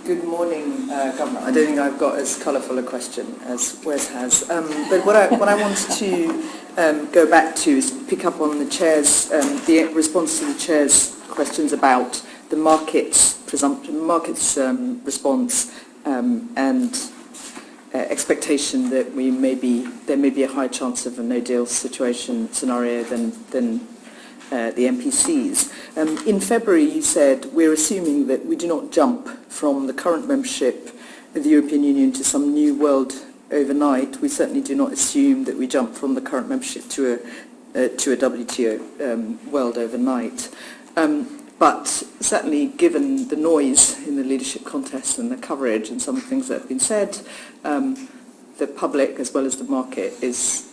Good morning, Governor. I don't think I've got as colourful a question as Wes has, but what I wanted to go back to is pick up on the Chair's, the response to the Chair's questions about the market's presumption, response, and expectation that there may be a higher chance of a no-deal scenario than the MPCs. In February, you said, we're assuming that we do not jump from the current membership of the European Union to some new world overnight. We certainly do not assume that we jump from the current membership to a WTO world overnight. But certainly, given the noise in the leadership contest and the coverage and some of the things that have been said, the public as well as the market is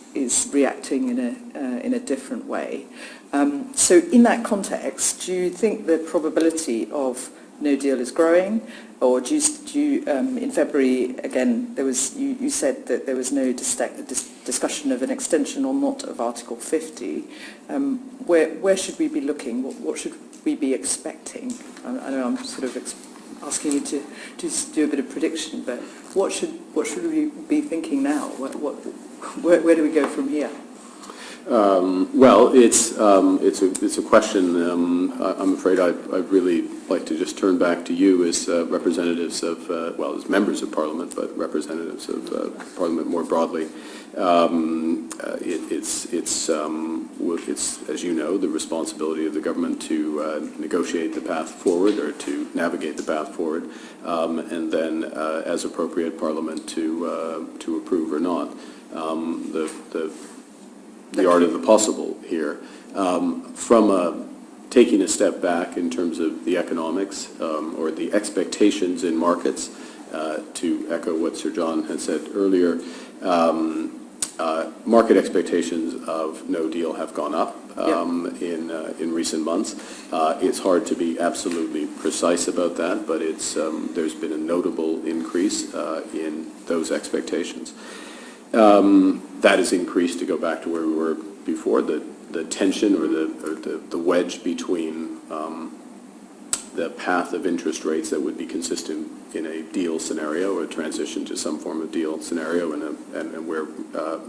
reacting in a different way. So in that context, do you think the probability of no deal is growing, or do you in February again you said that there was no discussion of an extension or not of Article 50? Where should we be looking? What should we be expecting? I know I'm sort of asking you to do a bit of prediction, but what should we be thinking now? Where do we go from here? Well, it's a question. I'm afraid I'd really like to just turn back to you as representatives of, as members of Parliament, but representatives of Parliament more broadly. It's as you know, the responsibility of the government to negotiate the path forward, or to navigate the path forward, and then, as appropriate, Parliament to approve or not. The art of the possible here. From taking a step back in terms of the economics or the expectations in markets, to echo what Sir John had said earlier, market expectations of no deal have gone up in recent months. It's hard to be absolutely precise about that, but there's been a notable increase in those expectations. That has increased, to go back to where we were before, the tension or the wedge between the path of interest rates that would be consistent in a deal scenario, or a transition to some form of deal scenario, and where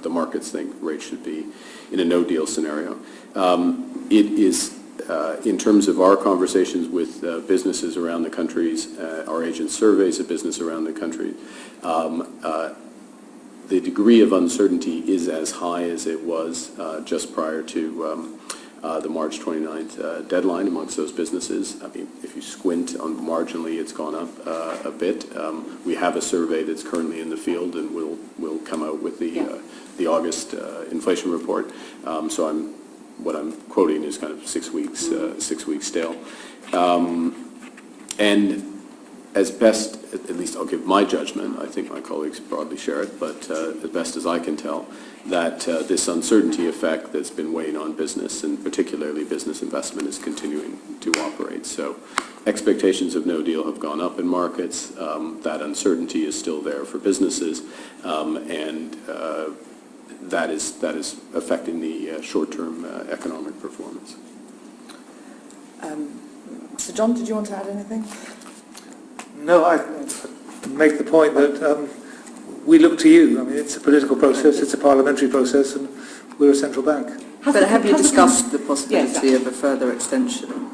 the markets think rates should be in a no-deal scenario. It is, in terms of our conversations with businesses around the countries, our agent surveys of business around the country, the degree of uncertainty is as high as it was just prior to the March 29th deadline amongst those businesses. I mean, if you squint on marginally, it's gone up a bit. We have a survey that's currently in the field, and we'll come out with the August inflation report. So what I'm quoting is kind of 6 weeks, 6 weeks stale. And as best, at least I'll give my judgment, I think my colleagues broadly share it, but as best as I can tell, that this uncertainty effect that's been weighing on business, and particularly business investment, is continuing to operate. So expectations of no deal have gone up in markets. That uncertainty is still there for businesses, and that is affecting the short-term economic performance. So John, did you want to add anything? No, I make the point that we look to you. I mean, it's a political process, it's a parliamentary process, and we're a central bank. But have you discussed the possibility of a further extension?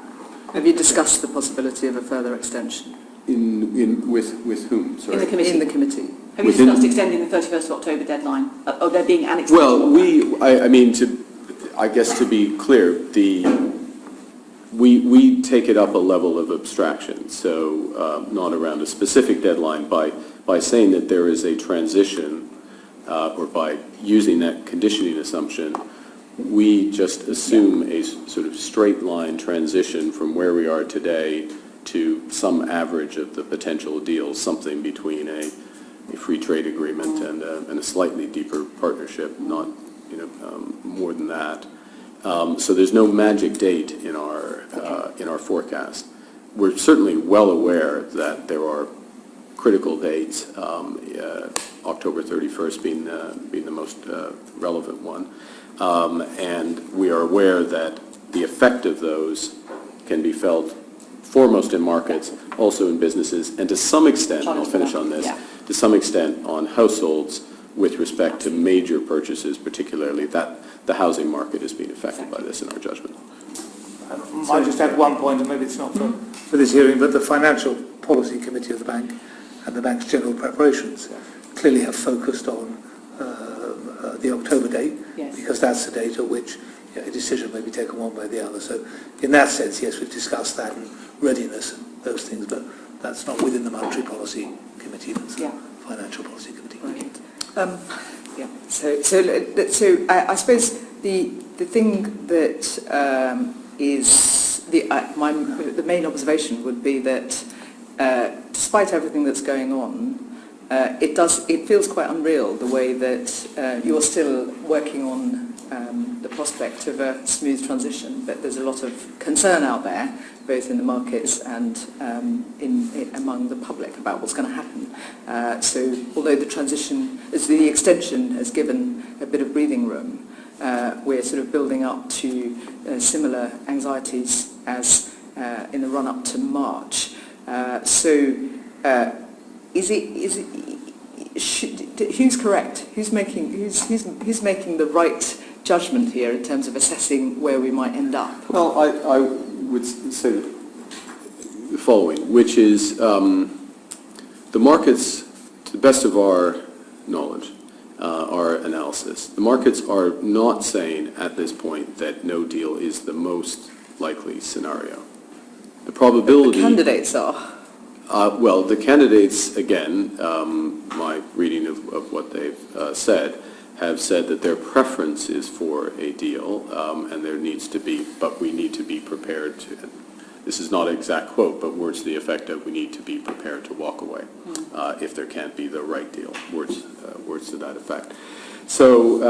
Have you discussed the possibility of a further extension? With whom? Sorry. In the committee. Have you discussed extending the 31st of October deadline? Or there being an extension? Well, I guess to be clear, we take it up a level of abstraction, so not around a specific deadline, by saying that there is a transition, or by using that conditioning assumption, we just assume a sort of straight line transition from where we are today to some average of the potential deal, something between a free trade agreement and a slightly deeper partnership, not more than that. So there's no magic date in our forecast. We're certainly well aware that there are critical dates, October 31st being the most relevant one, and we are aware that the effect of those can be felt foremost in markets, also in businesses, and to some extent, and I'll finish on this, Yeah. to some extent on households with respect to major purchases, particularly that the housing market is being affected by this in our judgment. I might just add one point, and maybe it's not for this hearing, but the Financial Policy Committee of the Bank and the Bank's general preparations clearly have focused on the October date, Yes. because that's the date at which a decision may be taken one way or the other. So in that sense, yes, we've discussed that and readiness and those things, but that's not within the Monetary Policy Committee, that's the Financial Policy Committee. Right. Yeah. So I suppose the thing that is the main observation would be that despite everything that's going on, it feels quite unreal the way that you're still working on the prospect of a smooth transition, but there's a lot of concern out there, both in the markets and among the public about what's going to happen. So although the extension has given a bit of breathing room, we're sort of building up to similar anxieties as in the run-up to March. Who's correct? Who's making the right judgment here in terms of assessing where we might end up? Well, I would say the following, which is the markets, to the best of our knowledge, our analysis, the markets are not saying at this point that no deal is the most likely scenario. The probability... The candidates are. Well, the candidates, again, my reading of what they've said, have said that their preference is for a deal, and there needs to be, but we need to be prepared to, this is not an exact quote, but words to the effect of we need to be prepared to walk away if there can't be the right deal, words to that effect. So,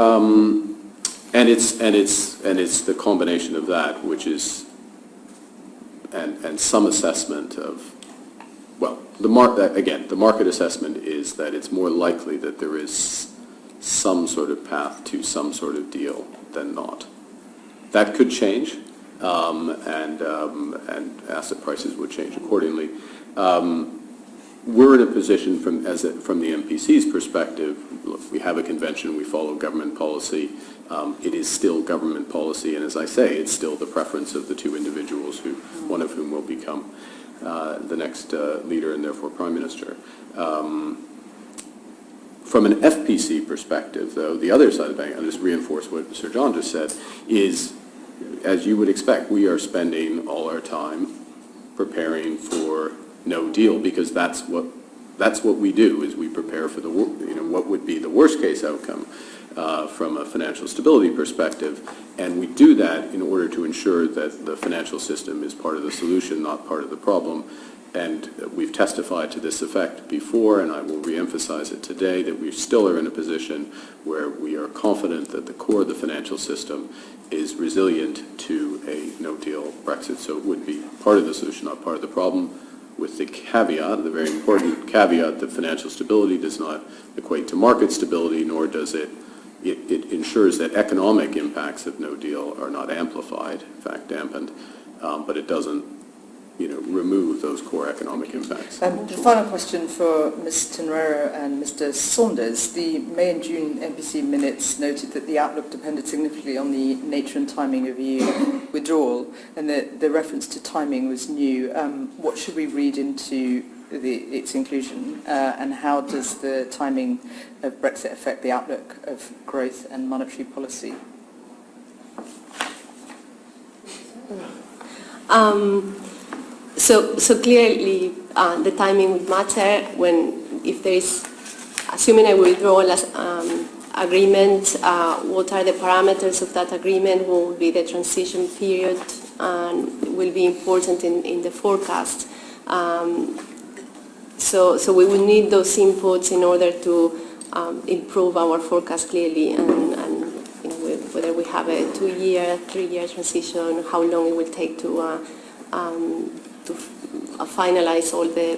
and it's the combination of that, which is, and some assessment of, well, the market assessment is that it's more likely that there is some sort of path to some sort of deal than not. That could change, and asset prices would change accordingly. We're in a position from the MPC's perspective. Look, we have a convention. We follow government policy. It is still government policy, and as I say, it's still the preference of the two individuals, one of whom will become the next leader and therefore Prime Minister. From an FPC perspective, though, the other side of the bank, I'll just reinforce what Sir John just said, is, as you would expect, we are spending all our time preparing for no deal, because that's what we do, is we prepare for what would be the worst case outcome from a financial stability perspective, and we do that in order to ensure that the financial system is part of the solution, not part of the problem. And we've testified to this effect before, and I will reemphasize it today, that we still are in a position where we are confident that the core of the financial system is resilient to a no-deal Brexit. So it would be part of the solution, not part of the problem, with the caveat, the very important caveat, that financial stability does not equate to market stability, nor does it ensures that economic impacts of no deal are not amplified, in fact dampened, but it doesn't remove those core economic impacts. The final question for Ms. Tenrero and Mr. Saunders. The May and June MPC minutes noted that the outlook depended significantly on the nature and timing of EU withdrawal, and that the reference to timing was new. What should we read into its inclusion, and how does the timing of Brexit affect the outlook of growth and monetary policy? So clearly the timing would matter if there is, assuming a withdrawal agreement, what are the parameters of that agreement, what will be the transition period, and will be important in the forecast. So we will need those inputs in order to improve our forecast clearly, and whether we have a 2-year, 3-year transition, how long it will take to finalize all the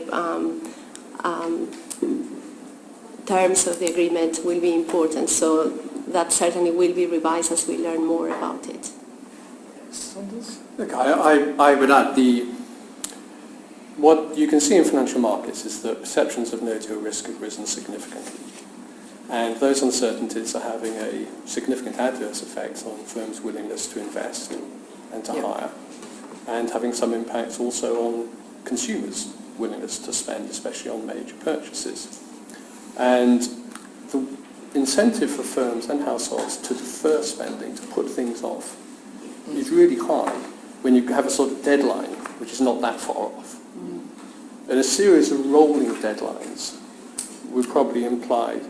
terms of the agreement will be important. So that certainly will be revised as we learn more about it. Look, I would add what you can see in financial markets is that perceptions of no-deal risk have risen significantly. And those uncertainties are having a significant adverse effect on firms' willingness to invest and to hire, and having some impact also on consumers' willingness to spend, especially on major purchases. And the incentive for firms and households to defer spending, to put things off, is really high when you have a sort of deadline which is not that far off. And a series of rolling deadlines would probably imply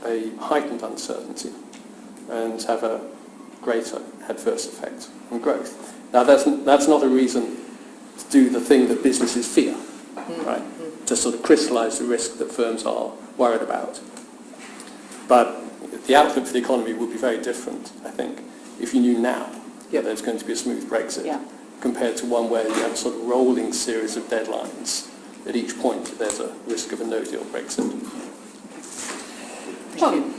a heightened uncertainty and have a greater adverse effect on growth. Now that's not a reason to do the thing that businesses fear, right? To sort of crystallise the risk that firms are worried about. But the outlook for the economy would be very different, I think, if you knew now that there's going to be a smooth Brexit, compared to one where you have a sort of rolling series of deadlines. At each point there's a risk of a no-deal Brexit. John.